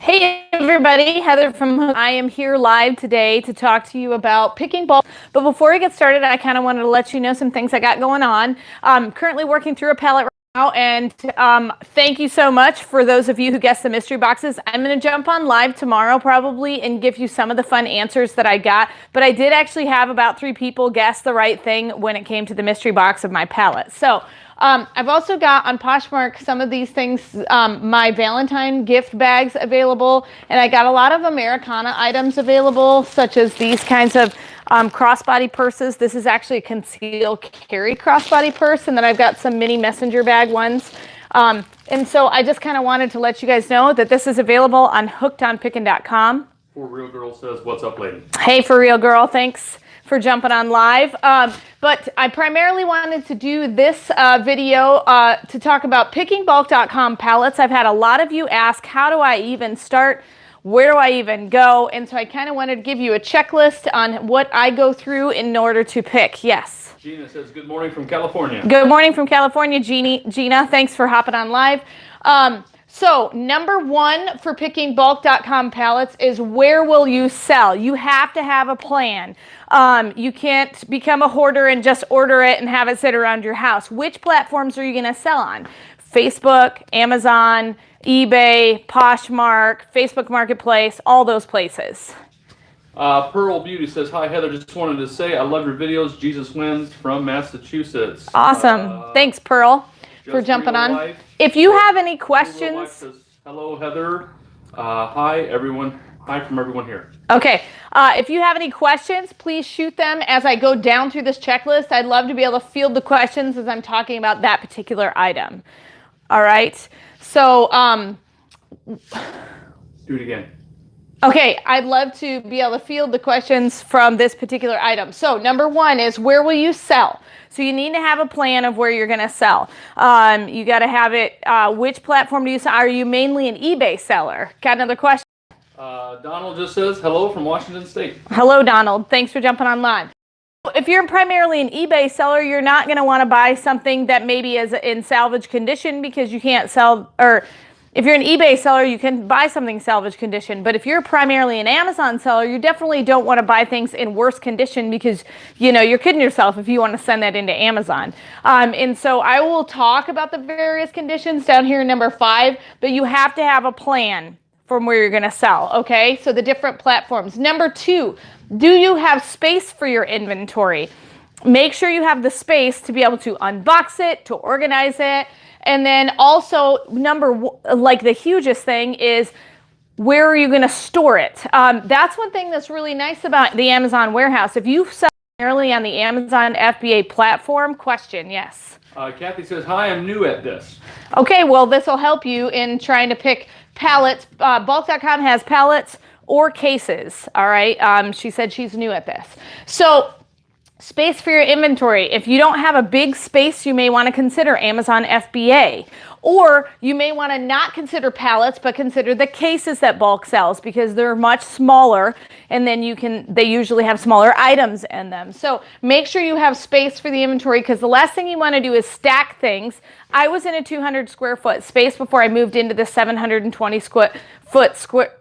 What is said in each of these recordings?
Hey everybody, Heather from I am here live today to talk to you about picking bulk. But before we get started, I kind of wanted to let you know some things I got going on. I'm currently working through a pallet right now, and thank you so much for those of you who guessed the mystery boxes. I'm going to jump on live tomorrow probably and give you some of the fun answers that I got. But I did actually have about 3 people guess the right thing when it came to the mystery box of my pallet. So I've also got on Poshmark some of these things, my Valentine gift bags available, and I got a lot of Americana items available, such as these kinds of crossbody purses. This is actually a concealed carry crossbody purse, and then I've got some mini messenger bag ones. And so I just kind of wanted to let you guys know that this is available on hookedonpickin.com. For Real Girl says, what's up, lady? Hey, For Real Girl, thanks for jumping on live. But I primarily wanted to do this video to talk about pickingbulk.com pallets. I've had a lot of you ask, how do I even start? Where do I even go? And so I kind of wanted to give you a checklist on what I go through in order to pick. Yes. Gina says, good morning from California. Good morning from California, Gina. Thanks for hopping on live. So number 1 for pickingbulk.com pallets is, where will you sell? You have to have a plan. You can't become a hoarder and just order it and have it sit around your house. Which platforms are you going to sell on? Facebook, Amazon, eBay, Poshmark, Facebook Marketplace, all those places. Pearl Beauty says, hi, Heather. Just wanted to say I love your videos. Jesus wins from Massachusetts. Awesome. Thanks, Pearl, for jumping on. Life. If you have any questions. Says, hello, Heather. Hi, everyone. Hi from everyone here. Okay. If you have any questions, please shoot them as I go down through this checklist. I'd love to be able to field the questions as I'm talking about that particular item. All right. So, do it again. Okay, I'd love to be able to field the questions from this particular item. So number 1 is, where will you sell? So you need to have a plan of where you're going to sell. You got to have it, which platform do you sell? Are you mainly an eBay seller? Got another question? Donald just says, hello from Washington State. Hello, Donald. Thanks for jumping on live. If you're primarily an eBay seller, you're not going to want to buy something that maybe is in salvage condition, because you can't sell, or if you're an eBay seller, you can buy something salvage condition. But if you're primarily an Amazon seller, you definitely don't want to buy things in worse condition, because, you know, you're kidding yourself if you want to send that into Amazon. And so I will talk about the various conditions down here in number 5, but you have to have a plan from where you're going to sell. Okay, so the different platforms. Number 2, do you have space for your inventory? Make sure you have the space to be able to unbox it, to organize it. And then also, like the hugest thing is, where are you going to store it? That's one thing that's really nice about the Amazon warehouse. If you sell primarily on the Amazon FBA platform, question, yes. Kathy says, hi, I'm new at this. Okay, well, this will help you in trying to pick pallets. Bulk.com has pallets or cases, all right? She said she's new at this. So, space for your inventory. If you don't have a big space, you may want to consider Amazon FBA. Or you may want to not consider pallets, but consider the cases that Bulk sells, because they're much smaller, and then they usually have smaller items in them. So make sure you have space for the inventory, because the last thing you want to do is stack things. I was in a 200 square foot space before I moved into the 720 square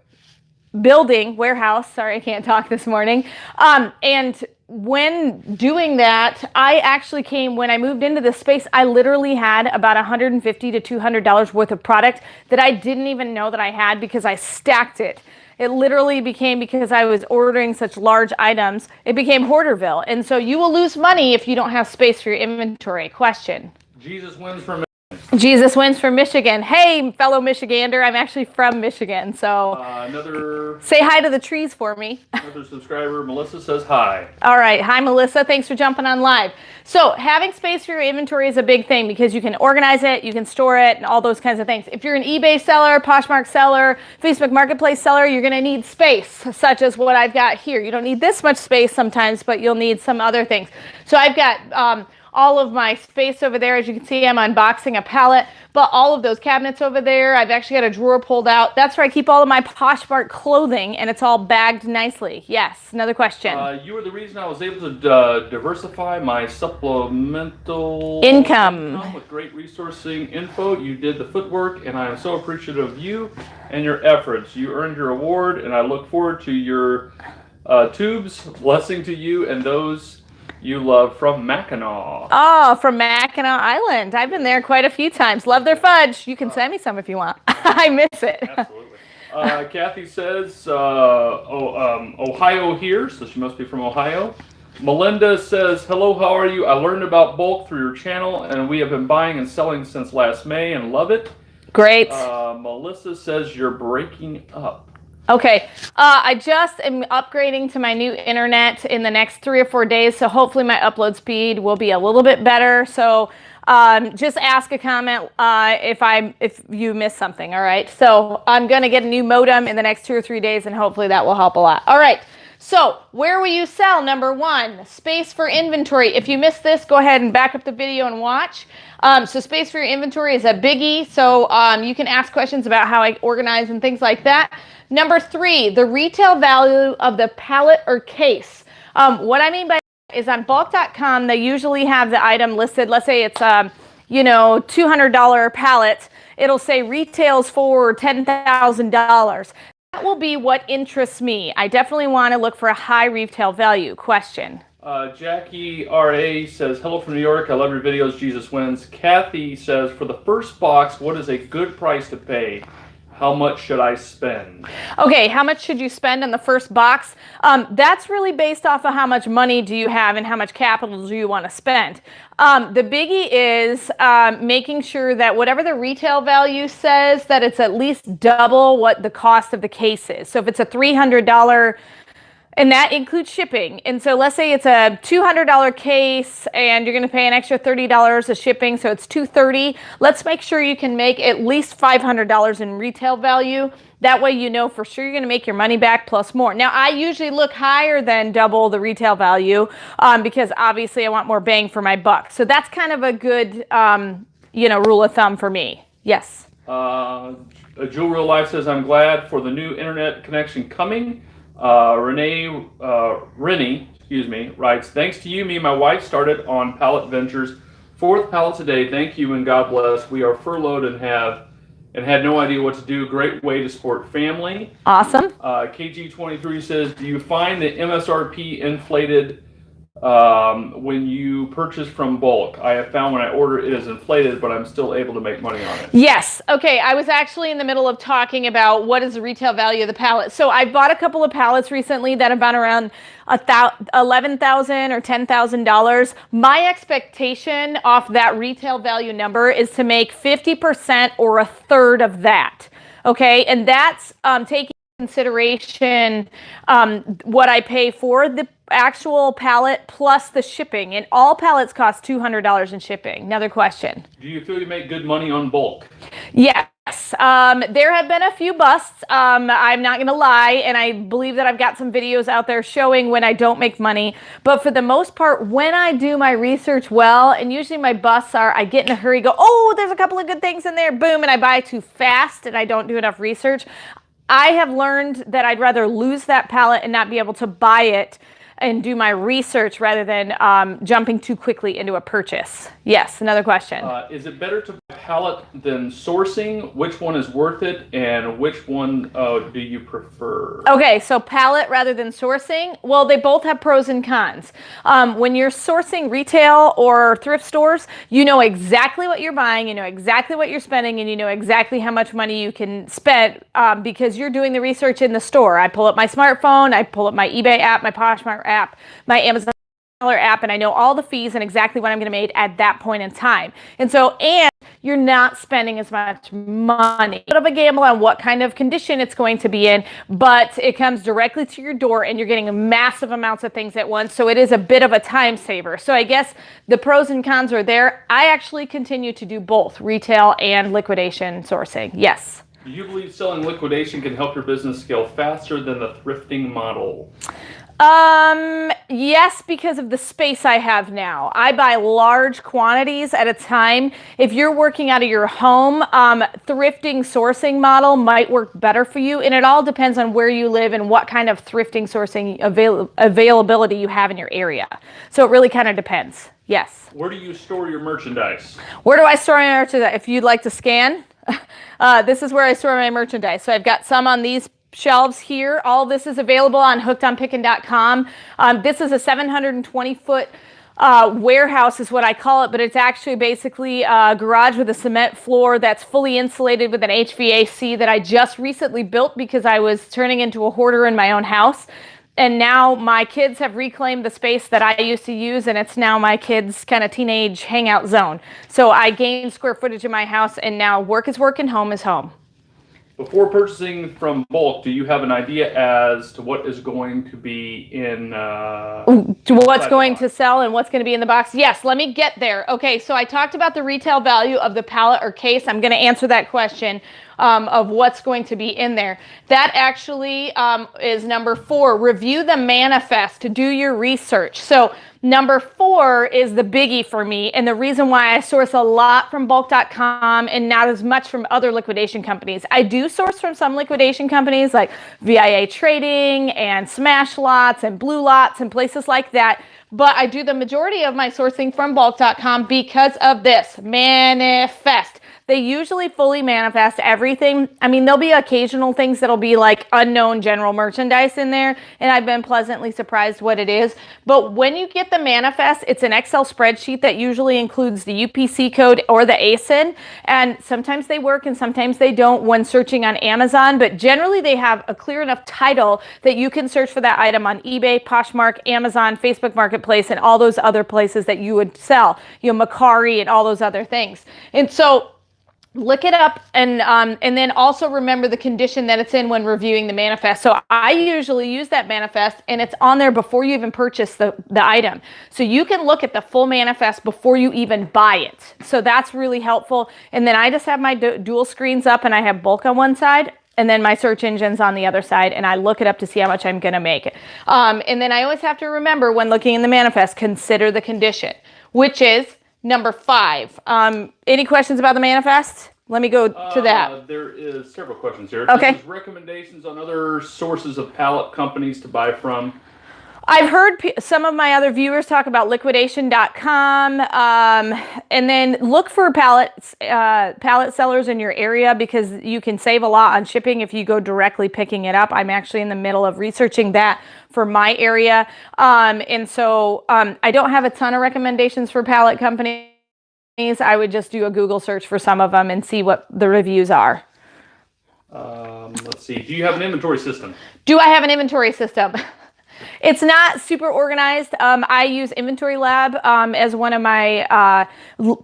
building, warehouse. Sorry, I can't talk this morning. And when doing that, when I moved into this space, I literally had about $150 to $200 worth of product that I didn't even know that I had, because I stacked it. It literally became, because I was ordering such large items, it became Hoarderville. And so you will lose money if you don't have space for your inventory. Question. Jesus wins from Jesus wins from Michigan. Hey, fellow Michigander, I'm actually from Michigan, so say hi to the trees for me. Another subscriber, Melissa, says hi. All right, hi Melissa, thanks for jumping on live. So having space for your inventory is a big thing, because you can organize it, you can store it, and all those kinds of things. If you're an eBay seller, Poshmark seller, Facebook Marketplace seller, you're going to need space, such as what I've got here. You don't need this much space sometimes, but you'll need some other things. So I've got all of my space over there. As you can see, I'm unboxing a pallet, but all of those cabinets over there, I've actually got a drawer pulled out. That's where I keep all of my Poshmark clothing, and it's all bagged nicely. Yes, another question. You were the reason I was able to diversify my supplemental Income with great resourcing info. You did the footwork, and I am so appreciative of you and your efforts. You earned your award, and I look forward to your tubes. Blessing to you and those you love from Mackinac. Oh, from Mackinac Island. I've been there quite a few times. Love their fudge. You can send me some if you want. I miss it. Absolutely. Kathy says, Ohio here, so she must be from Ohio. Melinda says, hello, how are you? I learned about bulk through your channel, and we have been buying and selling since last May and love it. Great. Melissa says you're breaking up. Okay, I just am upgrading to my new internet in the next 3 or 4 days, so hopefully my upload speed will be a little bit better. So just ask a comment if you missed something, all right? So I'm going to get a new modem in the next 2 or 3 days, and hopefully that will help a lot. All right, so where will you sell? Number 1, space for inventory. If you missed this, go ahead and back up the video and watch. So space for your inventory is a biggie, so you can ask questions about how I organize and things like that. Number 3, the retail value of the pallet or case. What I mean by that is on bulk.com, they usually have the item listed. Let's say it's, $200 pallet. It'll say retails for $10,000. That will be what interests me. I definitely want to look for a high retail value. Question. Jackie R.A. says, hello from New York. I love your videos. Jesus wins. Kathy says, for the first box, what is a good price to pay? How much should I spend? Okay, how much should you spend on the first box? That's really based off of how much money do you have and how much capital do you want to spend. The biggie is making sure that whatever the retail value says, that it's at least double what the cost of the case is. So if it's a $300, and that includes shipping. And so let's say it's a $200 case and you're going to pay an extra $30 of shipping, so it's $230. Let's make sure you can make at least $500 in retail value. That way you know for sure you're going to make your money back plus more. Now, I usually look higher than double the retail value because obviously I want more bang for my buck. So that's kind of a good rule of thumb for me. Yes. Jewel Real Life says, I'm glad for the new internet connection coming. Rennie, writes, thanks to you, me and my wife started on Pallet Ventures, 4th pallets a day. Thank you and God bless. We are furloughed and had no idea what to do. Great way to support family. Awesome. KG23 says, do you find the MSRP inflated when you purchase from bulk? I have found when I order it is inflated, but I'm still able to make money on it. Yes. Okay. I was actually in the middle of talking about what is the retail value of the pallet. So I bought a couple of pallets recently that have been around $11,000 or $10,000. My expectation off that retail value number is to make 50% or a third of that. Okay. And that's taking consideration what I pay for the actual pallet plus the shipping, and all pallets cost $200 in shipping. Another question. Do you feel you make good money on bulk? Yes. There have been a few busts. I'm not going to lie, and I believe that I've got some videos out there showing when I don't make money. But for the most part, when I do my research well, and usually my busts are I get in a hurry, go, oh, there's a couple of good things in there, boom, and I buy too fast and I don't do enough research. I have learned that I'd rather lose that pallet and not be able to buy it and do my research rather than jumping too quickly into a purchase. Yes, another question. Is it better to pallet than sourcing? Which one is worth it, and which one do you prefer? Okay, so pallet rather than sourcing. Well, they both have pros and cons. When you're sourcing retail or thrift stores, you know exactly what you're buying, you know exactly what you're spending, and you know exactly how much money you can spend because you're doing the research in the store. I pull up my smartphone, I pull up my eBay app, my Poshmark app, my Amazon app, and I know all the fees and exactly what I'm going to make at that point in time. And you're not spending as much money. Bit of a gamble on what kind of condition it's going to be in, but it comes directly to your door and you're getting massive amounts of things at once. So it is a bit of a time saver. So I guess the pros and cons are there. I actually continue to do both retail and liquidation sourcing. Yes. Do you believe selling liquidation can help your business scale faster than the thrifting model? Yes, because of the space I have now. I buy large quantities at a time. If you're working out of your home, thrifting sourcing model might work better for you. And it all depends on where you live and what kind of thrifting sourcing availability you have in your area. So it really kind of depends. Yes. Where do you store your merchandise? Where do I store my merchandise? If you'd like to scan, this is where I store my merchandise. So I've got some on these shelves here. All this is available on hookedonpickin.com. This is a 720-foot warehouse is what I call it, but it's actually basically a garage with a cement floor that's fully insulated with an HVAC that I just recently built because I was turning into a hoarder in my own house. And now my kids have reclaimed the space that I used to use, and it's now my kids' kind of teenage hangout zone. So I gained square footage in my house, and now work is work and home is home. Before purchasing from bulk, do you have an idea as to what is going to be in what's going to sell and what's going to be in the box? Yes, let me get there. Okay, so I talked about the retail value of the pallet or case. I'm going to answer that question of what's going to be in there. That actually is number 4. Review the manifest to do your research. So number 4 is the biggie for me, and the reason why I source a lot from bulk.com and not as much from other liquidation companies. I do source from some liquidation companies like VIA Trading and Smash Lots and Blue Lots and places like that, but I do the majority of my sourcing from bulk.com because of this manifest. They usually fully manifest everything. I mean, there'll be occasional things that'll be like unknown general merchandise in there, and I've been pleasantly surprised what it is. But when you get the manifest, it's an Excel spreadsheet that usually includes the UPC code or the ASIN, and sometimes they work and sometimes they don't when searching on Amazon, but generally they have a clear enough title that you can search for that item on eBay, Poshmark, Amazon, Facebook Marketplace, and all those other places that you would sell, you know, Macari and all those other things. And so look it up, and then also remember the condition that it's in when reviewing the manifest. So I usually use that manifest, and it's on there before you even purchase the item. So you can look at the full manifest before you even buy it. So that's really helpful. And then I just have my dual screens up, and I have bulk on one side, and then my search engine's on the other side, and I look it up to see how much I'm going to make. And then I always have to remember when looking in the manifest, consider the condition, which is number 5. Any questions about the manifest? Let me go to that. There is several questions here. Okay. Just recommendations on other sources of pallet companies to buy from. I've heard some of my other viewers talk about liquidation.com, and then look for pallet sellers in your area because you can save a lot on shipping if you go directly picking it up. I'm actually in the middle of researching that for my area, and so I don't have a ton of recommendations for pallet companies. I would just do a Google search for some of them and see what the reviews are. Let's see. Do you have an inventory system? Do I have an inventory system? It's not super organized. I use Inventory Lab as one of my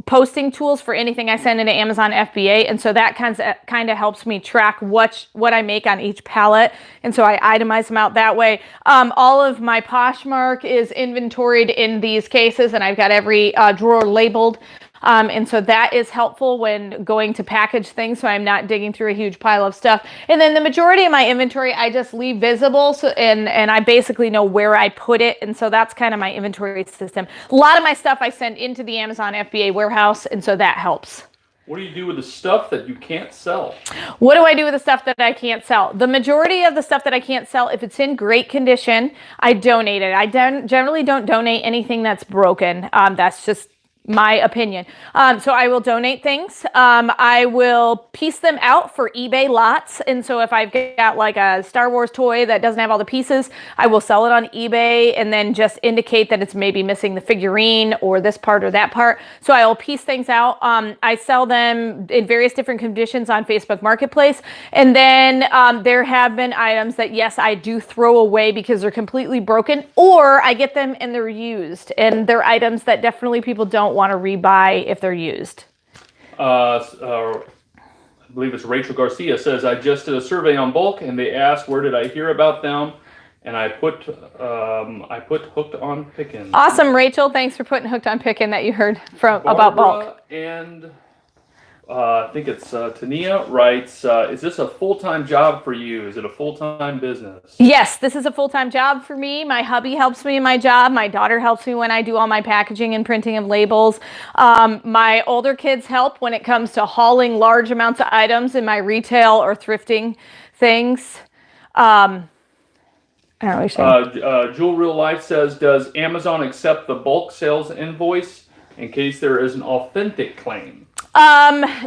posting tools for anything I send into Amazon FBA, and so that kind of helps me track what I make on each pallet, and so I itemize them out that way. All of my Poshmark is inventoried in these cases, and I've got every drawer labeled. And so that is helpful when going to package things, so I'm not digging through a huge pile of stuff. And then the majority of my inventory I just leave visible, so and I basically know where I put it, and so that's kind of my inventory system. A lot of my stuff I send into the Amazon FBA warehouse, and so that helps. What do you do with the stuff that you can't sell? What do I do with the stuff that I can't sell? The majority of the stuff that I can't sell, if it's in great condition, I donate it. I generally don't donate anything that's broken. That's just my opinion. So I will donate things. I will piece them out for eBay lots. And so if I've got like a Star Wars toy that doesn't have all the pieces, I will sell it on eBay and then just indicate that it's maybe missing the figurine or this part or that part. So I will piece things out. I sell them in various different conditions on Facebook Marketplace. And then there have been items that, yes, I do throw away because they're completely broken, or I get them and they're used. And they're items that definitely people don't want to rebuy if they're used. I believe it's Rachel Garcia says, I just did a survey on bulk and they asked where did I hear about them, and I put Hooked on Pickin. Awesome, Rachel. Thanks for putting Hooked on Pickin that you heard from about bulk. And I think it's Tania writes, is this a full-time job for you? Is it a full-time business? Yes, this is a full-time job for me. My hubby helps me in my job. My daughter helps me when I do all my packaging and printing of labels. My older kids help when it comes to hauling large amounts of items in my retail or thrifting things. I don't know what you're saying. Jewel Real Life says, does Amazon accept the bulk sales invoice in case there is an authentic claim?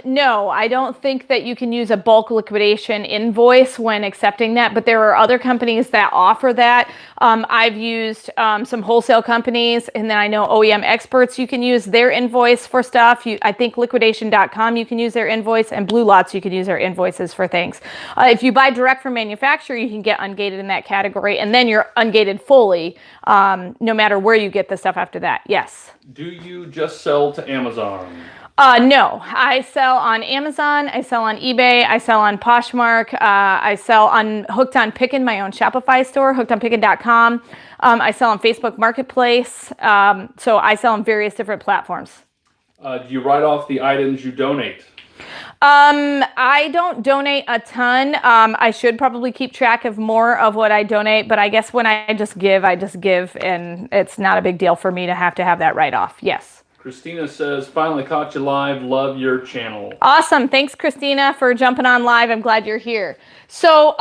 No, I don't think that you can use a bulk liquidation invoice when accepting that, but there are other companies that offer that. I've used some wholesale companies, and then I know OEM experts, you can use their invoice for stuff. I think liquidation.com, you can use their invoice, and Blue Lots, you can use their invoices for things. If you buy direct from manufacturer, you can get ungated in that category, and then you're ungated fully, no matter where you get the stuff after that. Yes. Do you just sell to Amazon? No, I sell on Amazon, I sell on eBay, I sell on Poshmark, I sell on Hooked on Pickin, my own Shopify store, hookedonpickin.com. I sell on Facebook Marketplace, so I sell on various different platforms. Do you write off the items you donate? I don't donate a ton. I should probably keep track of more of what I donate, but I guess when I just give, and it's not a big deal for me to have that write-off. Yes. Christina says, finally caught you live. Love your channel. Awesome. Thanks, Christina, for jumping on live. I'm glad you're here. So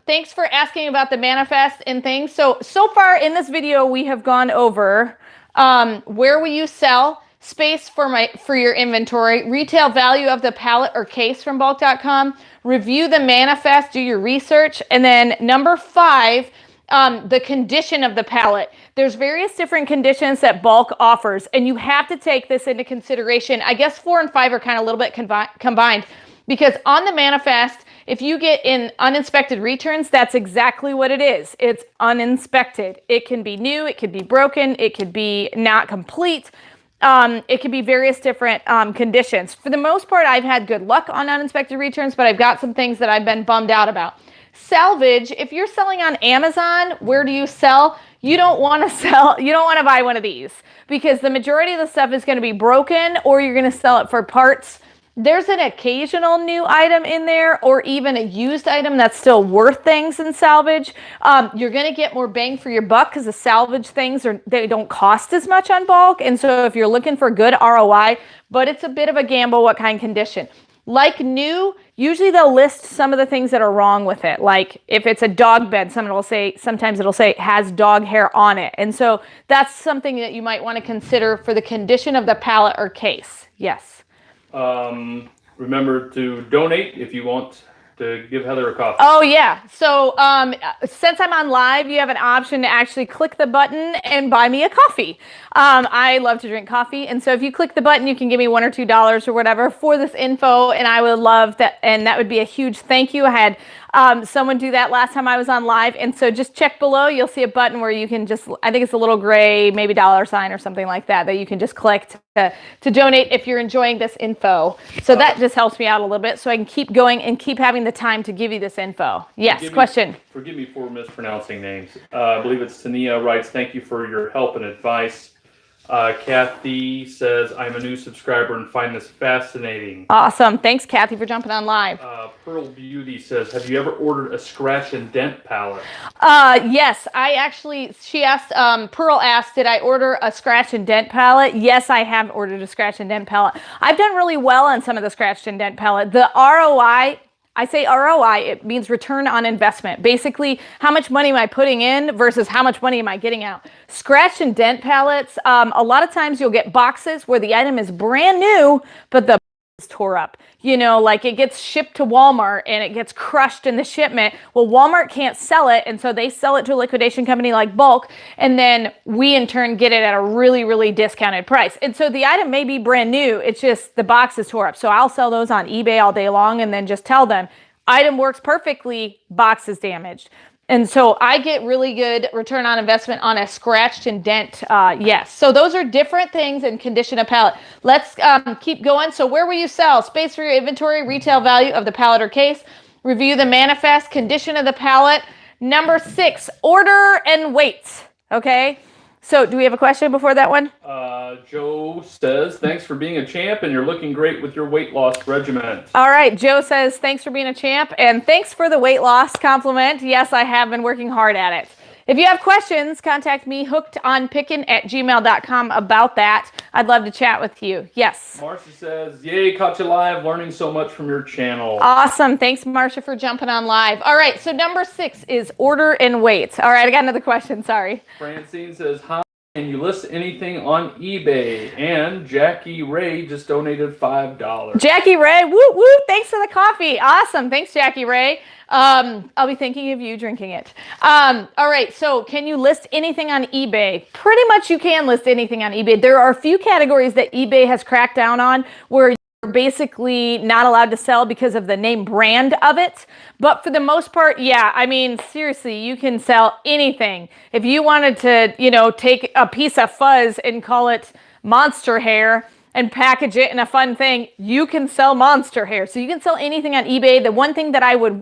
thanks for asking about the manifest and things. So far in this video, we have gone over where will you sell, space for your inventory, retail value of the pallet or case from bulk.com, review the manifest, do your research, and then number 5, the condition of the pallet. There's various different conditions that bulk offers, and you have to take this into consideration. I guess 4 and 5 are kind of a little bit combined, because on the manifest, if you get in uninspected returns, that's exactly what it is. It's uninspected. It can be new, it could be broken, it could be not complete. It could be various different conditions. For the most part, I've had good luck on uninspected returns, but I've got some things that I've been bummed out about. Salvage, if you're selling on Amazon, where do you sell? You don't want to buy one of these, because the majority of the stuff is going to be broken, or you're going to sell it for parts. There's an occasional new item in there, or even a used item that's still worth things in salvage. You're going to get more bang for your buck because the salvage things they don't cost as much on bulk. And so if you're looking for good ROI, but it's a bit of a gamble what kind of condition. Like new, usually they'll list some of the things that are wrong with it. Like if it's a dog bed, sometimes it'll say has dog hair on it. And so that's something that you might want to consider for the condition of the pallet or case. Yes. Remember to donate if you want to give Heather a coffee. Oh yeah. So since I'm on live, you have an option to actually click the button and buy me a coffee. I love to drink coffee, and so if you click the button, you can give me $1 or $2 or whatever for this info, and I would love that, and that would be a huge thank you. I had someone do that last time I was on live, and so just check below. You'll see a button where you can just, I think it's a little gray, maybe $ or something like that you can just click to donate if you're enjoying this info. So that just helps me out a little bit, so I can keep going and keep having the time to give you this info. Yes, question. Forgive me for mispronouncing names. I believe it's Tania writes, thank you for your help and advice. Kathy says, I'm a new subscriber and find this fascinating. Awesome. Thanks, Kathy, for jumping on live. Pearl Beauty says, have you ever ordered a scratch and dent pallet? Yes, she asked, Pearl asked, did I order a scratch and dent pallet? Yes, I have ordered a scratch and dent pallet. I've done really well on some of the scratch and dent pallet. The ROI, I say ROI, it means return on investment. Basically, how much money am I putting in versus how much money am I getting out? Scratch and dent pallets, a lot of times you'll get boxes where the item is brand new, but the is tore up. You know, like it gets shipped to Walmart and it gets crushed in the shipment. Well, Walmart can't sell it, and so they sell it to a liquidation company like Bulk, and then we in turn get it at a really, really discounted price. And so the item may be brand new, it's just the box is tore up. So I'll sell those on eBay all day long and then just tell them, item works perfectly, box is damaged. And so I get really good return on investment on a scratched and dent, yes. So those are different things in condition of pallet. Let's keep going. So where will you sell? Space for your inventory, retail value of the pallet or case, review the manifest, condition of the pallet. Number 6, order and wait, okay? So do we have a question before that one? Joe says, thanks for being a champ, and you're looking great with your weight loss regimen. All right, Joe says, thanks for being a champ, and thanks for the weight loss compliment. Yes, I have been working hard at it. If you have questions, contact me, hookedonpickin@gmail.com about that. I'd love to chat with you. Yes. Marcia says, yay, caught you live, learning so much from your channel. Awesome. Thanks, Marcia, for jumping on live. All right, so number 6 is order and wait. All right, I got another question. Sorry. Francine says, hi, can you list anything on eBay? And Jackie Ray just donated $5. Jackie Ray, woo woo, thanks for the coffee. Awesome. Thanks, Jackie Ray. I'll be thinking of you drinking it. All right, so can you list anything on eBay? Pretty much you can list anything on eBay. There are a few categories that eBay has cracked down on where you're basically not allowed to sell because of the name brand of it. But for the most part, yeah, I mean, seriously, you can sell anything. If you wanted to, you know, take a piece of fuzz and call it monster hair, and package it in a fun thing, you can sell monster hair. So you can sell anything on eBay. The one thing that I would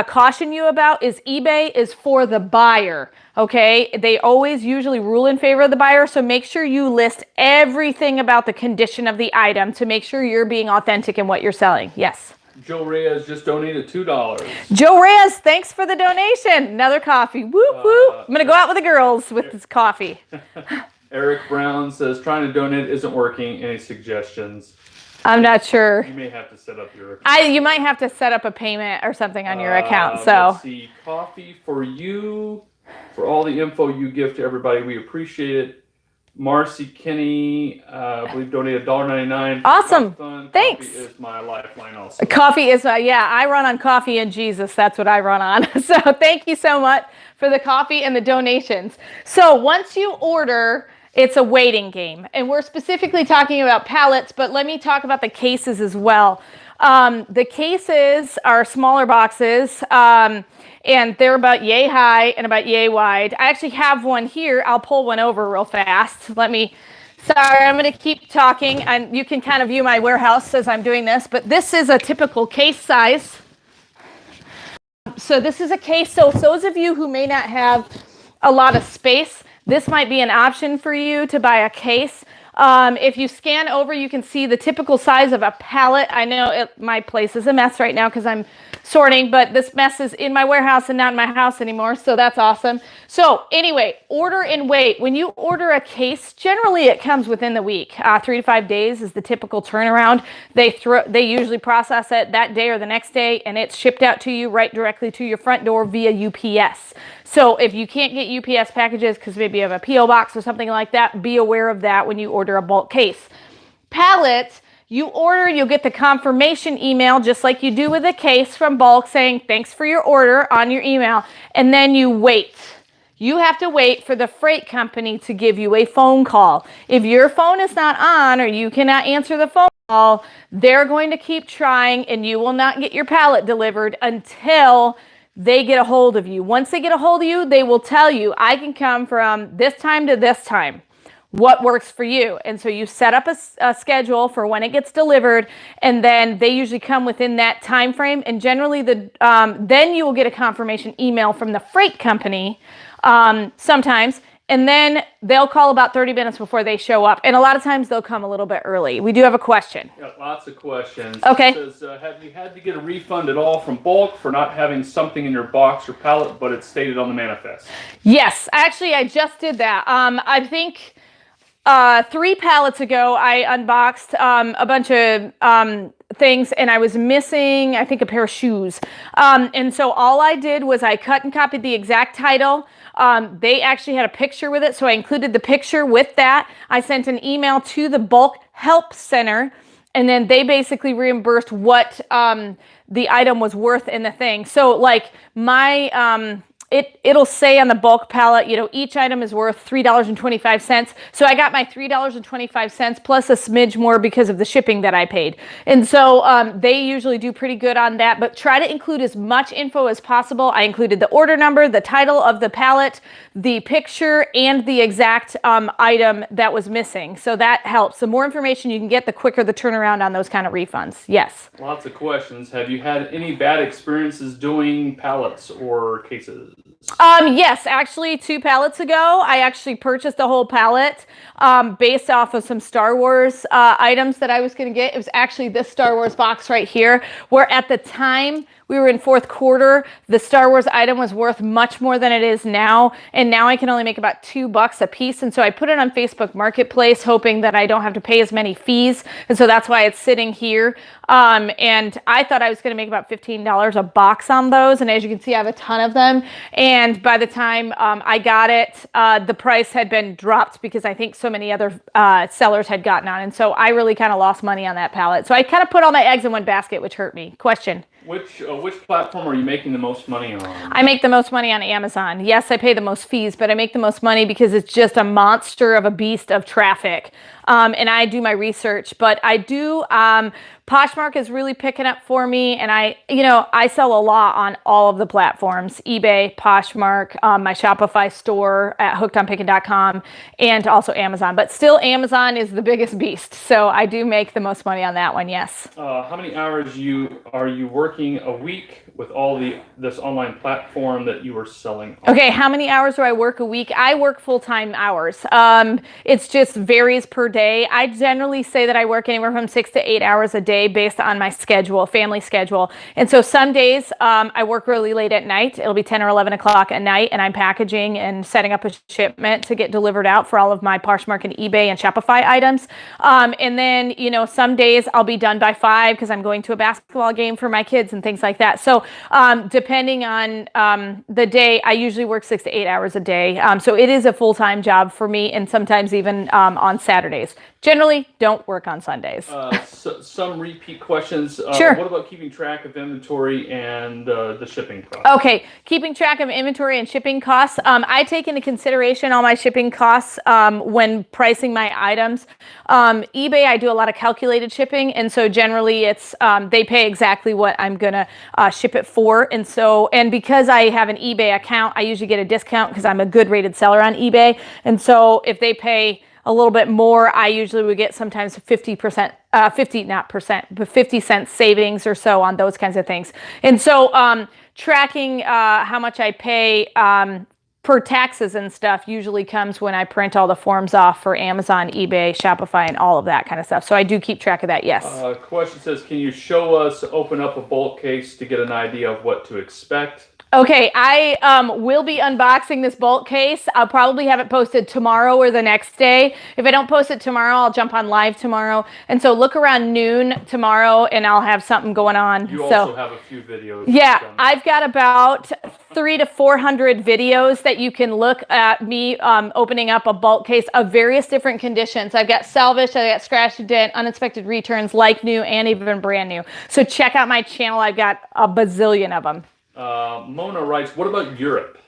caution you about is eBay is for the buyer, okay? They always usually rule in favor of the buyer, so make sure you list everything about the condition of the item to make sure you're being authentic in what you're selling. Yes. Joe Reyes just donated $2. Joe Reyes, thanks for the donation. Another coffee. Whoop, whoop. I'm going to go out with the girls with this coffee. Eric Brown says, trying to donate isn't working. Any suggestions? I'm not sure. You may have to set up your... You might have to set up a payment or something on your account. So let's see. Coffee for you, for all the info you give to everybody. We appreciate it. Marcy Kinney, I believe, donated $1.99. Awesome. Thanks. Coffee is my lifeline also. Coffee is, yeah, I run on coffee and Jesus. That's what I run on. So thank you so much for the coffee and the donations. So once you order... It's a waiting game, and we're specifically talking about pallets, but let me talk about the cases as well. The cases are smaller boxes, and they're about yay high and about yay wide. I actually have one here. I'll pull one over real fast. Sorry, I'm going to keep talking, and you can kind of view my warehouse as I'm doing this, but this is a typical case size. So this is a case, so those of you who may not have a lot of space, this might be an option for you to buy a case. If you scan over, you can see the typical size of a pallet. I know my place is a mess right now because I'm sorting, but this mess is in my warehouse and not in my house anymore, so that's awesome. So anyway, order and wait. When you order a case, generally it comes within the week. 3 to 5 days is the typical turnaround. They usually process it that day or the next day, and it's shipped out to you right directly to your front door via UPS. So if you can't get UPS packages because maybe you have a P.O. box or something like that, be aware of that when you order a bulk case. Pallets, you order, you'll get the confirmation email just like you do with a case from bulk saying thanks for your order on your email, and then you wait. You have to wait for the freight company to give you a phone call. If your phone is not on or you cannot answer the phone call, they're going to keep trying and you will not get your pallet delivered until they get a hold of you. Once they get a hold of you, they will tell you, I can come from this time to this time. What works for you? And so you set up a schedule for when it gets delivered, and then they usually come within that time frame. And generally, then you will get a confirmation email from the freight company sometimes, and then they'll call about 30 minutes before they show up. And a lot of times they'll come a little bit early. We do have a question. Got lots of questions. Okay. It says, have you had to get a refund at all from bulk for not having something in your box or pallet, but it's stated on the manifest? Yes, actually, I just did that. I think 3 pallets ago, I unboxed a bunch of things, and I was missing, I think, a pair of shoes. And so all I did was I cut and copied the exact title. They actually had a picture with it, so I included the picture with that. I sent an email to the bulk help center, and then they basically reimbursed what the item was worth in the thing. So like my it'll say on the bulk pallet, you know, each item is worth $3.25. So I got my $3.25 plus a smidge more because of the shipping that I paid. And so they usually do pretty good on that, but try to include as much info as possible. I included the order number, the title of the pallet, the picture, and the exact item that was missing. So that helps. The more information you can get, the quicker the turnaround on those kind of refunds. Yes. Lots of questions. Have you had any bad experiences doing pallets or cases? Yes, actually 2 pallets ago, I actually purchased a whole pallet based off of some Star Wars items that I was going to get. It was actually this Star Wars box right here, where at the time we were in fourth quarter, the Star Wars item was worth much more than it is now, and now I can only make about $2 a piece. And so I put it on Facebook Marketplace, hoping that I don't have to pay as many fees, and so that's why it's sitting here. And I thought I was going to make about $15 a box on those, and as you can see, I have a ton of them. And by the time I got it, the price had been dropped because I think so many other sellers had gotten on, and so I really kind of lost money on that pallet. So I kind of put all my eggs in one basket, which hurt me. Question. Which platform are you making the most money on? I make the most money on Amazon. Yes, I pay the most fees, but I make the most money because it's just a monster of a beast of traffic. And I do my research, but I do, Poshmark is really picking up for me. And I sell a lot on all of the platforms, eBay, Poshmark, my Shopify store at hookedonpickin.com, and also Amazon. But still, Amazon is the biggest beast. So I do make the most money on that one, yes. How many hours are you working a week with all this online platform that you are selling on? Okay, how many hours do I work a week? I work full-time hours. It's just varies per day. I generally say that I work anywhere from 6 to 8 hours a day based on my schedule, family schedule. And so some days I work really late at night. It'll be 10 or 11 o'clock at night, and I'm packaging and setting up a shipment to get delivered out for all of my Poshmark and eBay and Shopify items. And then, some days I'll be done by 5 because I'm going to a basketball game for my kids and things like that. So depending on the day, I usually work 6 to 8 hours a day. So it is a full-time job for me, and sometimes even on Saturdays. Generally, don't work on Sundays. Some repeat questions. Sure. What about keeping track of inventory and the shipping process? Okay, keeping track of inventory and shipping costs. I take into consideration all my shipping costs when pricing my items. eBay, I do a lot of calculated shipping, and so generally it's they pay exactly what I'm gonna ship it for. And because I have an eBay account, I usually get a discount because I'm a good rated seller on eBay. And so if they pay a little bit more, I usually would get sometimes 50%, 50 cents savings or so on those kinds of things. And so tracking how much I pay per taxes and stuff usually comes when I print all the forms off for Amazon, eBay, Shopify, and all of that kind of stuff. So I do keep track of that, yes. Question says, can you show us, open up a bulk case to get an idea of what to expect? Okay, I will be unboxing this bulk case. I'll probably have it posted tomorrow or the next day. If I don't post it tomorrow, I'll jump on live tomorrow. And so look around noon tomorrow and I'll have something going on. You also have a few videos. Yeah, I've got about 300 to 400 videos that you can look at me opening up a bulk case of various different conditions. I've got salvaged, I've got scratch and dent, unexpected returns, like new, and even brand new. So check out my channel. I've got a bazillion of them. Mona writes, what about Europe?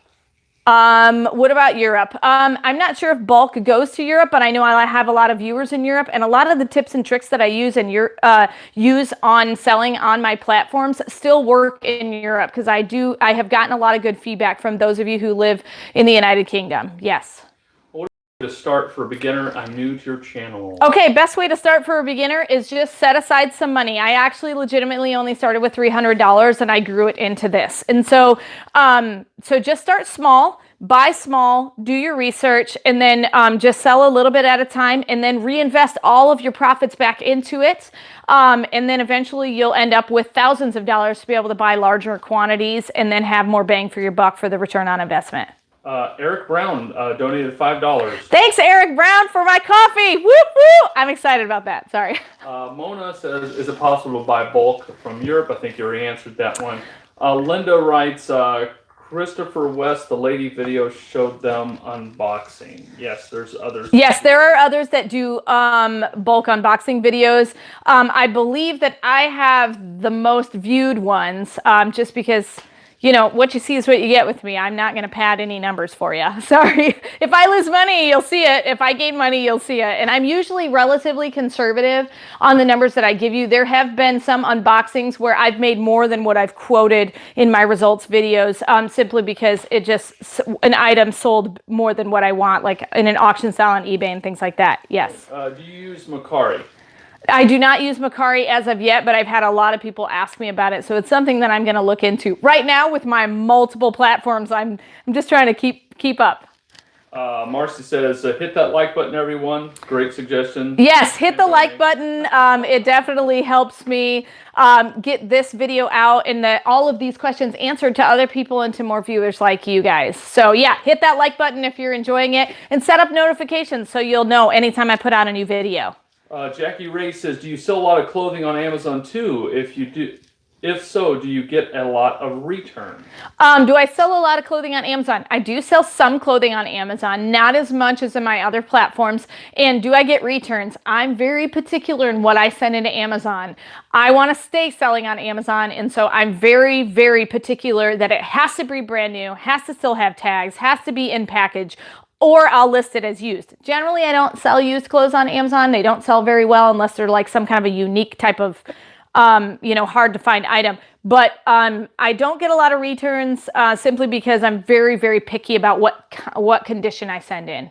What about Europe? I'm not sure if bulk goes to Europe, but I know I have a lot of viewers in Europe, and a lot of the tips and tricks that I use use on selling on my platforms still work in Europe because I have gotten a lot of good feedback from those of you who live in the United Kingdom. Yes. To start for a beginner, I'm new to your channel. Okay, best way to start for a beginner is just set aside some money. I actually legitimately only started with $300 and I grew it into this. And so, so just start small, buy small, do your research, and then just sell a little bit at a time, and then reinvest all of your profits back into it. And then eventually you'll end up with thousands of dollars to be able to buy larger quantities and then have more bang for your buck for the return on investment. Eric Brown donated $5. Thanks, Eric Brown, for my coffee. Woo woo! I'm excited about that. Sorry. Mona says, is it possible to buy bulk from Europe? I think you already answered that one. Linda writes, Christopher West, the lady video showed them unboxing. Yes, there's others. Yes, there are others that do bulk unboxing videos. I believe that I have the most viewed ones just because... what you see is what you get with me. I'm not going to pad any numbers for you. Sorry. If I lose money, you'll see it. If I gain money, you'll see it. And I'm usually relatively conservative on the numbers that I give you. There have been some unboxings where I've made more than what I've quoted in my results videos simply because an item sold more than what I want, like in an auction style on eBay and things like that. Yes. Do you use Macari? I do not use Macari as of yet, but I've had a lot of people ask me about it. So it's something that I'm going to look into. Right now with my multiple platforms, I'm just trying to keep up. Marcy says, hit that like button, everyone. Great suggestion. Yes, hit the like button. It definitely helps me get this video out and all of these questions answered to other people and to more viewers like you guys. So yeah, hit that like button if you're enjoying it and set up notifications so you'll know anytime I put out a new video. Jackie Ray says, do you sell a lot of clothing on Amazon too? If so, do you get a lot of returns? Do I sell a lot of clothing on Amazon? I do sell some clothing on Amazon, not as much as in my other platforms. And do I get returns? I'm very particular in what I send into Amazon. I want to stay selling on Amazon, and so I'm very, very particular that it has to be brand new, has to still have tags, has to be in package, or I'll list it as used. Generally, I don't sell used clothes on Amazon. They don't sell very well unless they're like some kind of a unique type of hard to find item. But I don't get a lot of returns simply because I'm very, very picky about what condition I send in.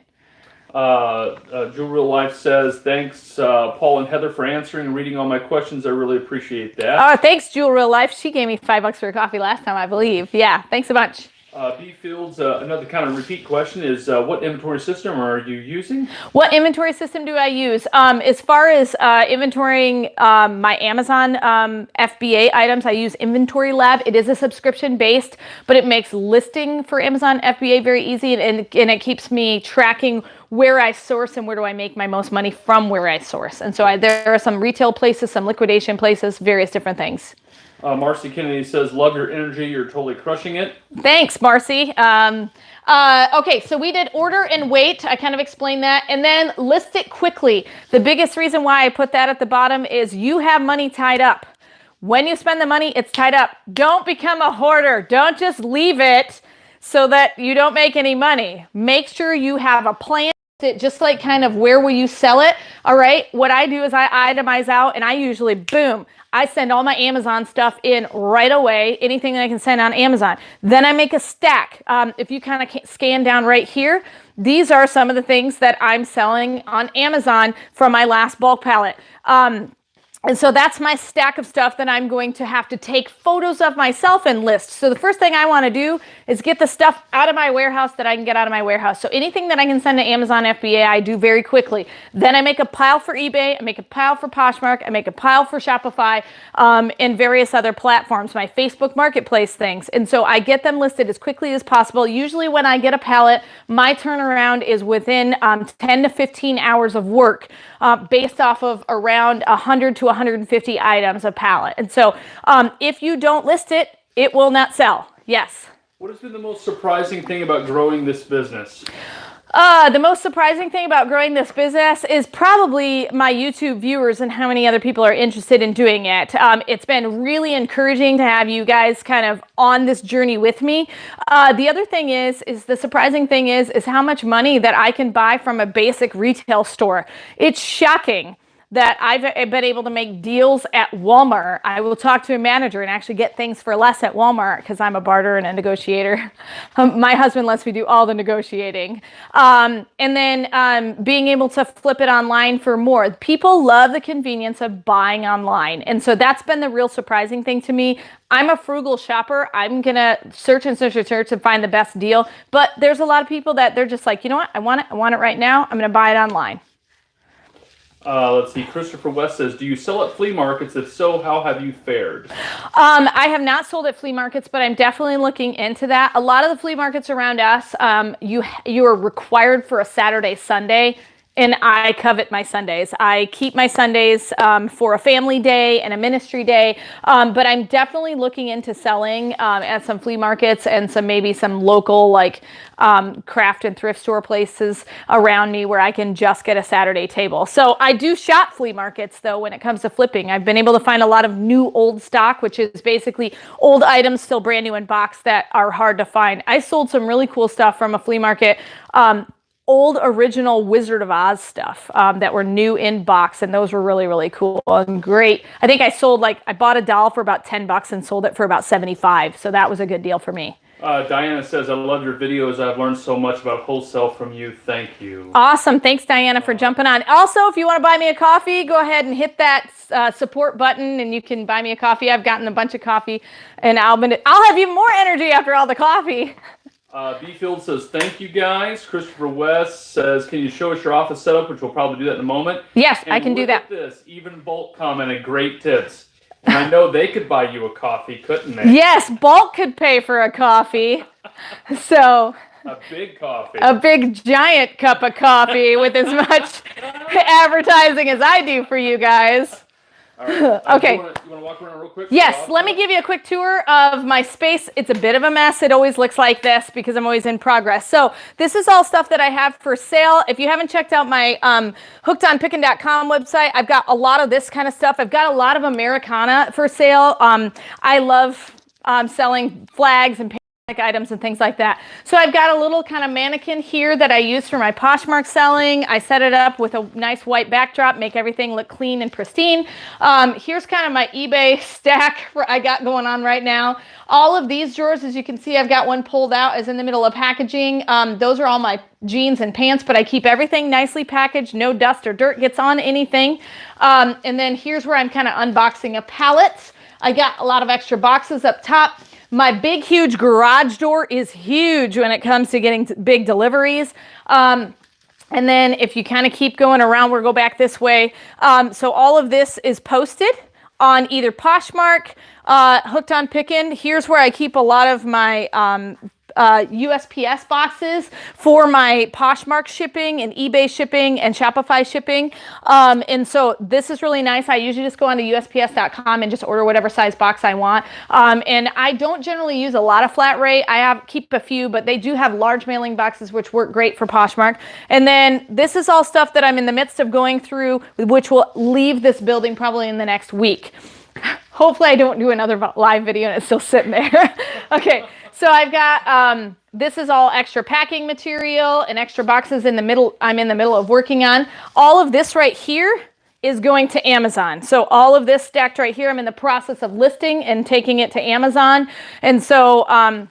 Jewel Real Life says, thanks, Paul and Heather, for answering and reading all my questions. I really appreciate that. Oh, thanks, Jewel Real Life. She gave me $5 for a coffee last time, I believe. Yeah, thanks a bunch. B Fields, another kind of repeat question is, what inventory system are you using? What inventory system do I use? As far as inventorying my Amazon FBA items, I use Inventory Lab. It is a subscription based, but it makes listing for Amazon FBA very easy, and it keeps me tracking where I source and where do I make my most money from where I source. And so there are some retail places, some liquidation places, various different things. Marcy Kennedy says, love your energy. You're totally crushing it. Thanks, Marcy. Okay, so we did order and wait. I kind of explained that. And then list it quickly. The biggest reason why I put that at the bottom is you have money tied up. When you spend the money, it's tied up. Don't become a hoarder. Don't just leave it so that you don't make any money. Make sure you have a plan. Just like kind of where will you sell it. All right. What I do is I itemize out, and I usually, boom, I send all my Amazon stuff in right away, anything that I can send on Amazon. Then I make a stack. If you kind of scan down right here, these are some of the things that I'm selling on Amazon from my last bulk pallet. And so that's my stack of stuff that I'm going to have to take photos of myself and list. So the first thing I want to do is get the stuff out of my warehouse that I can get out of my warehouse. So anything that I can send to Amazon FBA, I do very quickly. Then I make a pile for eBay. I make a pile for Poshmark. I make a pile for Shopify and various other platforms, my Facebook Marketplace things. And so I get them listed as quickly as possible. Usually when I get a pallet, my turnaround is within 10 to 15 hours of work based off of around 100 to 150 items a pallet. And so if you don't list it, it will not sell. Yes. What has been the most surprising thing about growing this business? The most surprising thing about growing this business is probably my YouTube viewers and how many other people are interested in doing it. It's been really encouraging to have you guys kind of on this journey with me. The other thing is the surprising thing is how much money that I can buy from a basic retail store. It's shocking that I've been able to make deals at Walmart. I will talk to a manager and actually get things for less at Walmart because I'm a barter and a negotiator. My husband lets me do all the negotiating. And then being able to flip it online for more. People love the convenience of buying online. And so that's been the real surprising thing to me. I'm a frugal shopper. I'm going to search and search and search and find the best deal. But there's a lot of people that they're just like, you know what? I want it right now. I'm going to buy it online. Let's see. Christopher West says, do you sell at flea markets? If so, how have you fared? I have not sold at flea markets, but I'm definitely looking into that. A lot of the flea markets around us, you are required for a Saturday, Sunday. And I covet my Sundays. I keep my Sundays for a family day and a ministry day. But I'm definitely looking into selling at some flea markets and maybe some local like craft and thrift store places around me where I can just get a Saturday table. So I do shop flea markets though when it comes to flipping. I've been able to find a lot of new old stock, which is basically old items still brand new in box that are hard to find. I sold some really cool stuff from a flea market old original Wizard of Oz stuff that were new in box, and those were really, really cool and great. I think I bought a doll for about $10 and sold it for about 75, so that was a good deal for me. Diana says, I love your videos. I've learned so much about wholesale from you. Thank you. Awesome. Thanks, Diana, for jumping on. Also, if you want to buy me a coffee, go ahead and hit that support button, and you can buy me a coffee. I've gotten a bunch of coffee, and I'll have even more energy after all the coffee. B-Field says, thank you, guys. Christopher West says, can you show us your office setup, which we'll probably do that in a moment. Yes, and I can do that. Look at this. Even Bulk commented, great tips. And I know they could buy you a coffee, couldn't they? Yes, Bulk could pay for a coffee. So a big coffee. A big giant cup of coffee with as much advertising as I do for you guys. All right. Okay. You want to walk around real quick? Yes, let me give you a quick tour of my space. It's a bit of a mess. It always looks like this because I'm always in progress. So this is all stuff that I have for sale. If you haven't checked out my hookedonpickin.com website, I've got a lot of this kind of stuff. I've got a lot of Americana for sale. I love selling flags and items and things like that. So I've got a little kind of mannequin here that I use for my Poshmark selling. I set it up with a nice white backdrop, make everything look clean and pristine. Here's kind of my eBay stack I got going on right now. All of these drawers, as you can see, I've got one pulled out is in the middle of packaging. Those are all my jeans and pants, but I keep everything nicely packaged. No dust or dirt gets on anything. And then here's where I'm kind of unboxing a pallet. I got a lot of extra boxes up top. My big, huge garage door is huge when it comes to getting big deliveries. And then if you kind of keep going around, we'll go back this way. So all of this is posted on either Poshmark, Hooked on Pickin. Here's where I keep a lot of my USPS boxes for my Poshmark shipping and eBay shipping and Shopify shipping. And so this is really nice. I usually just go onto USPS.com and just order whatever size box I want. And I don't generally use a lot of flat rate. I keep a few, but they do have large mailing boxes, which work great for Poshmark. And then this is all stuff that I'm in the midst of going through, which will leave this building probably in the next week. Hopefully I don't do another live video and it's still sitting there. Okay. So I've got, this is all extra packing material and extra boxes in the middle. I'm in the middle of working on. All of this right here is going to Amazon. So all of this stacked right here, I'm in the process of listing and taking it to Amazon. And so, and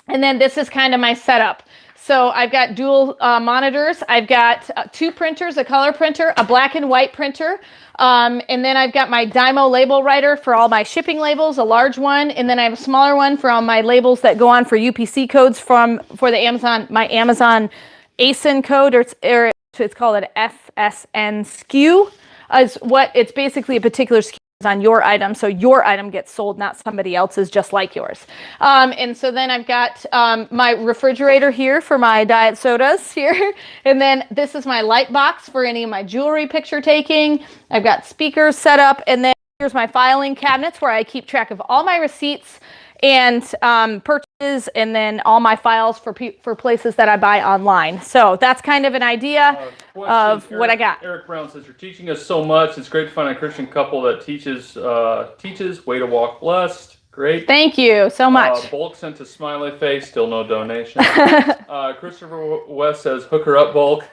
then this is kind of my setup. So I've got dual monitors. I've got 2 printers, a color printer, a black and white printer. And then I've got my Dymo label writer for all my shipping labels, a large one. And then I have a smaller one for all my labels that go on for UPC codes for the Amazon, my Amazon ASIN code, or it's called an FSN SKU. It's basically a particular SKU on your item, so your item gets sold, not somebody else's, just like yours. And so then I've got my refrigerator here for my diet sodas here, and then this is my light box for any of my jewelry picture taking. I've got speakers set up, and then here's my filing cabinets where I keep track of all my receipts and purchases, and then all my files for places that I buy online. So that's kind of an idea of what I got. Eric Brown says, you're teaching us so much. It's great to find a Christian couple that teaches. Way to walk blessed. Great. Thank you so much. Bulk sent a smiley face. Still no donation. Christopher West says, hook her up, Bulk.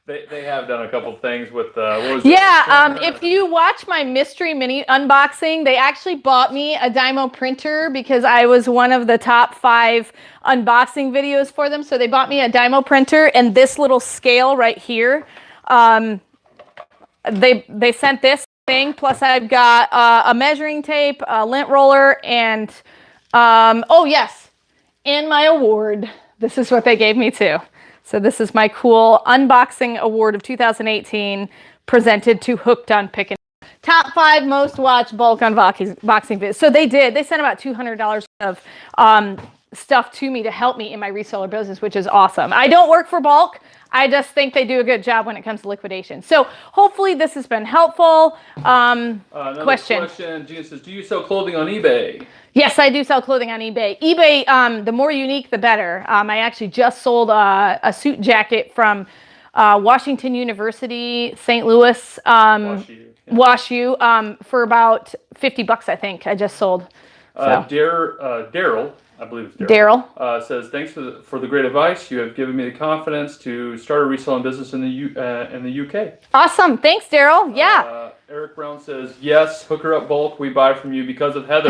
They have done a couple things with if you watch my mystery mini unboxing, they actually bought me a Dymo printer because I was one of the top 5 unboxing videos for them. So they bought me a Dymo printer and this little scale right here. They sent this thing, plus I've got a measuring tape, a lint roller, and and my award. This is what they gave me too. So this is my cool unboxing award of 2018 presented to Hooked on Pickin. Top 5 most watched bulk unboxing videos. So they sent about $200 of stuff to me to help me in my reseller business, which is awesome. I don't work for bulk. I just think they do a good job when it comes to liquidation. So hopefully this has been helpful. Another question. Gina says, do you sell clothing on eBay? Yes, I do sell clothing on eBay. eBay, the more unique, the better. I actually just sold a suit jacket from Washington University, St. Louis, WashU, for about $50, I think. I just sold. Daryl, I believe it's Daryl. Says, thanks for the great advice. You have given me the confidence to start a reselling business in the UK. Awesome. Thanks, Daryl. Yeah. Eric Brown says, yes, hook her up bulk. We buy from you because of Heather.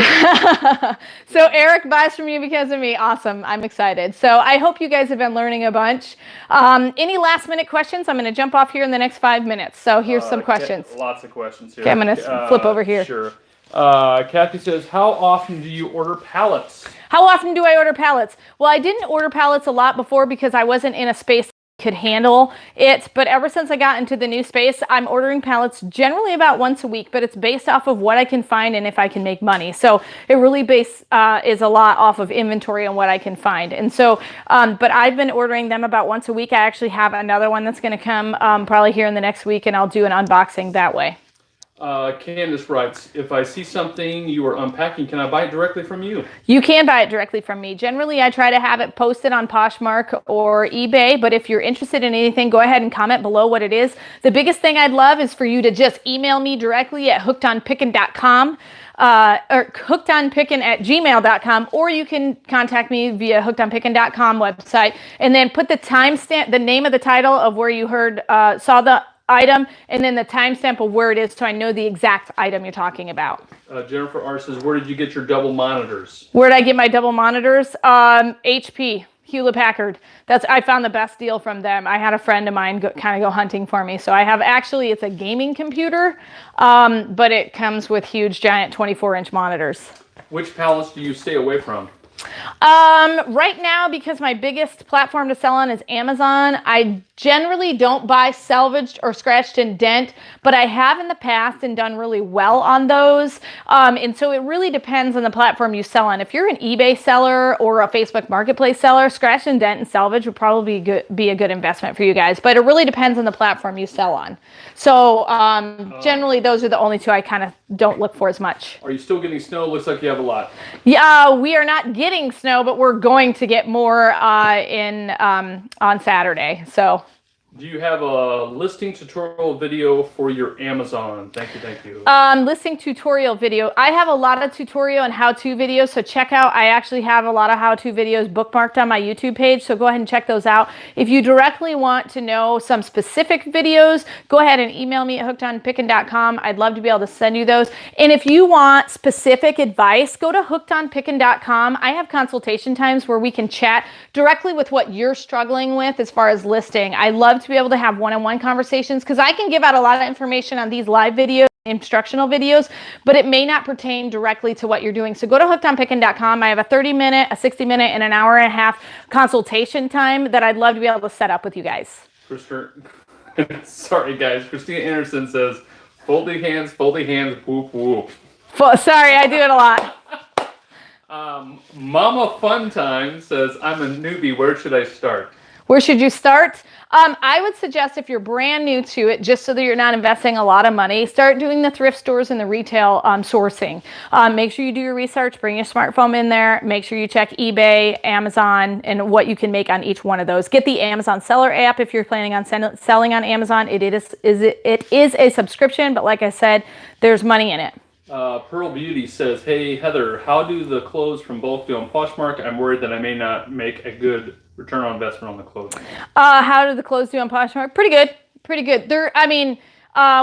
So Eric buys from you because of me. Awesome. I'm excited. So I hope you guys have been learning a bunch. Any last minute questions? I'm going to jump off here in the next 5 minutes. So here's some questions. Lots of questions here. Okay, I'm going to flip over here. Sure. Kathy says, how often do you order pallets? How often do I order pallets? Well, I didn't order pallets a lot before because I wasn't in a space that could handle it. But ever since I got into the new space, I'm ordering pallets generally about once a week, but it's based off of what I can find and if I can make money. So it really is a lot off of inventory and what I can find. And so, but I've been ordering them about once a week. I actually have another one that's going to come probably here in the next week, and I'll do an unboxing that way. Candace writes, if I see something you are unpacking, can I buy it directly from you? You can buy it directly from me. Generally, I try to have it posted on Poshmark or eBay, but if you're interested in anything, go ahead and comment below what it is. The biggest thing I'd love is for you to just email me directly at hookedonpickin.com. Or hookedonpickin@gmail.com, or you can contact me via hookedonpickin.com website, and then put the timestamp, the name of the title of where you saw the item, and then the timestamp of where it is, so I know the exact item you're talking about. Jennifer R says, where did you get your double monitors? Where did I get my double monitors? HP, Hewlett Packard. I found the best deal from them. I had a friend of mine kind of go hunting for me. So I have it's a gaming computer, but it comes with huge, giant 24-inch monitors. Which pallets do you stay away from? Right now, because my biggest platform to sell on is Amazon, I generally don't buy salvaged or scratched and dent, but I have in the past and done really well on those. And so it really depends on the platform you sell on. If you're an eBay seller or a Facebook Marketplace seller, scratch and dent and salvage would probably be a good investment for you guys, but it really depends on the platform you sell on. So, generally those are the only two I kind of don't look for as much. Are you still getting snow? Looks like you have a lot. Yeah, we are not getting snow, but we're going to get more on Saturday. So, do you have a listing tutorial video for your Amazon? Thank you. Listing tutorial video. I have a lot of tutorial and how-to videos, so check out. I actually have a lot of how-to videos bookmarked on my YouTube page, so go ahead and check those out. If you directly want to know some specific videos, go ahead and email me at hookedonpickin.com. I'd love to be able to send you those. And if you want specific advice, go to hookedonpickin.com. I have consultation times where we can chat directly with what you're struggling with as far as listing. I love to be able to have one-on-one conversations because I can give out a lot of information on these live videos, instructional videos, but it may not pertain directly to what you're doing. So go to hookedonpickin.com. I have a 30-minute, a 60-minute, and an hour and a half consultation time that I'd love to be able to set up with you guys. Sorry, guys. Christina Anderson says, folding hands, whoop, whoop. Sorry, I do it a lot. Mama Fun Time says, I'm a newbie. Where should I start? Where should you start? I would suggest if you're brand new to it, just so that you're not investing a lot of money, start doing the thrift stores and the retail sourcing. Make sure you do your research, bring your smartphone in there, make sure you check eBay, Amazon, and what you can make on each one of those. Get the Amazon Seller app if you're planning on selling on Amazon. It is a subscription, but like I said, there's money in it. Pearl Beauty says, hey, Heather, how do the clothes from bulk do on Poshmark? I'm worried that I may not make a good return on investment on the clothes. How do the clothes do on Poshmark? Pretty good.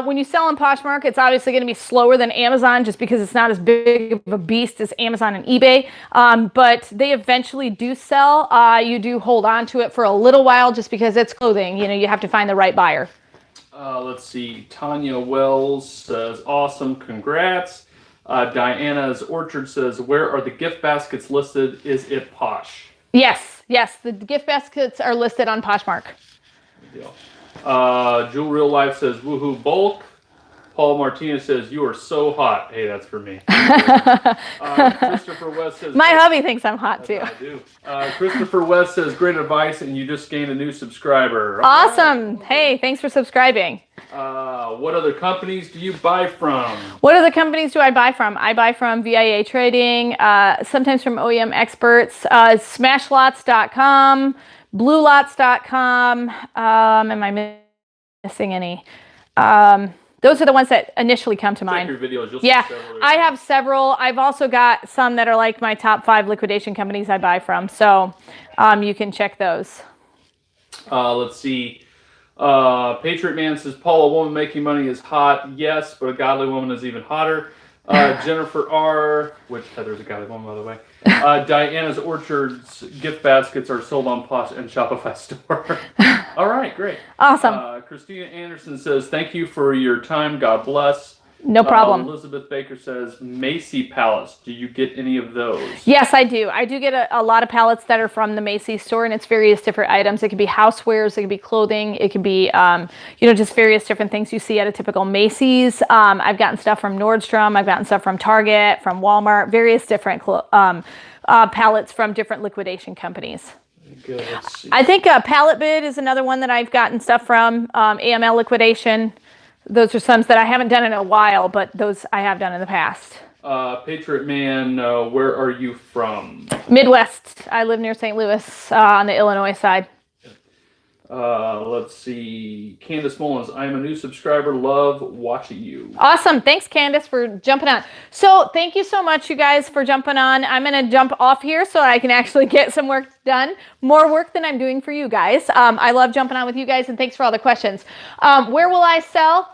When you sell on Poshmark, it's obviously going to be slower than Amazon just because it's not as big of a beast as Amazon and eBay. But they eventually do sell. You do hold on to it for a little while just because it's clothing. You know, you have to find the right buyer. Let's see. Tanya Wells says, awesome, congrats. Diana's Orchard says, where are the gift baskets listed? Is it Posh? Yes, the gift baskets are listed on Poshmark. Good deal. Jewel Real Life says, woohoo, bulk. Paul Martinez says, you are so hot. Hey, that's for me. Christopher West says, my hubby thinks I'm hot too. I do. Christopher West says, great advice, and you just gained a new subscriber. Awesome. Right. Hey, thanks for subscribing. What other companies do you buy from? What other companies do I buy from? I buy from VIA Trading, sometimes from OEM Experts, Smashlots.com, BlueLots.com. Am I missing any? Those are the ones that initially come to Check mind. your videos. You'll see Yeah, several I have several. I've also got some that are like my top 5 liquidation companies I buy from. So you can check those. Let's see. Patriot Man says, Paul, a woman making money is hot. Yes, but a godly woman is even hotter. Jennifer R., which Heather's a godly woman, by the way. Diana's Orchards gift baskets are sold on Posh and Shopify store. All right, great. Awesome. Christina Anderson says, thank you for your time. God bless. No problem. Elizabeth Baker says, Macy Pallets. Do you get any of those? Yes, I do. I do get a lot of pallets that are from the Macy's store, and it's various different items. It could be housewares, it could be clothing, it could be, just various different things you see at a typical Macy's. I've gotten stuff from Nordstrom. I've gotten stuff from Target, from Walmart, various different pallets from different liquidation companies. Good. Let's see. I think Pallet Bid is another one that I've gotten stuff from, AML Liquidation. Those are some that I haven't done in a while, but those I have done in the past. Patriot Man, where are you from? Midwest. I live near St. Louis on the Illinois side. Let's see. Candace Mullins, I am a new subscriber. Love watching you. Awesome. Thanks, Candace, for jumping on. So thank you so much, you guys, for jumping on. I'm going to jump off here so I can actually get some work done. More work than I'm doing for you guys. I love jumping on with you guys, and thanks for all the questions. Where will I sell?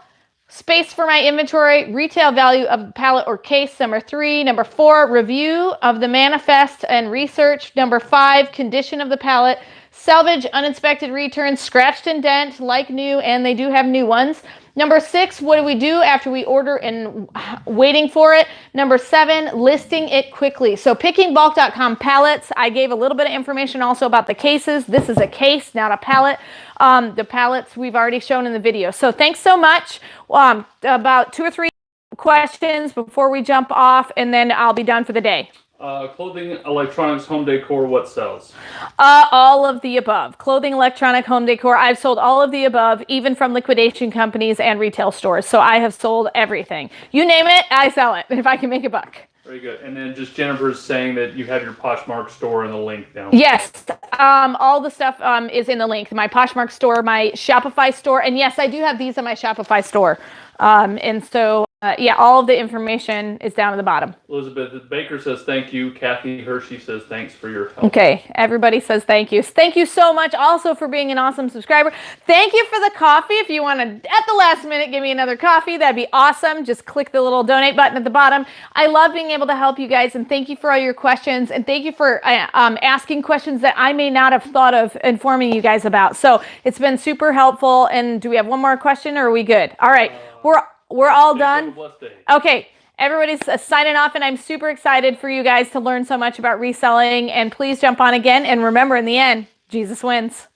Space for my inventory, retail value of pallet or case, number 3. Number 4, review of the manifest and research. Number 5, condition of the pallet. Salvage, uninspected returns, scratched and dent, like new, and they do have new ones. Number 6, what do we do after we order and waiting for it? Number 7, listing it quickly. So pickingbulk.com pallets. I gave a little bit of information also about the cases. This is a case, not a pallet. The pallets we've already shown in the video. So thanks so much. About 2 or 3 questions before we jump off, and then I'll be done for the day. Clothing, electronics, home decor, what sells? All of the above. Clothing, electronic, home decor. I've sold all of the above, even from liquidation companies and retail stores. So I have sold everything. You name it, I sell it if I can make a buck. Very good. And then just Jennifer's saying that you have your Poshmark store in the link down. Yes. All the stuff is in the link. My Poshmark store, my Shopify store. And yes, I do have these in my Shopify store. And so, yeah, all of the information is down at the bottom. Elizabeth Baker says thank you. Kathy Hershey says thanks for your help. Okay, everybody says thank you. Thank you so much also for being an awesome subscriber. Thank you for the coffee. If you want to, at the last minute, give me another coffee, that'd be awesome. Just click the little donate button at the bottom. I love being able to help you guys, and thank you for all your questions, and thank you for asking questions that I may not have thought of informing you guys about. So it's been super helpful. And do we have one more question, or are we good? All right, we're all done. Okay, everybody's signing off, and I'm super excited for you guys to learn so much about reselling. And please jump on again. And remember, in the end, Jesus wins.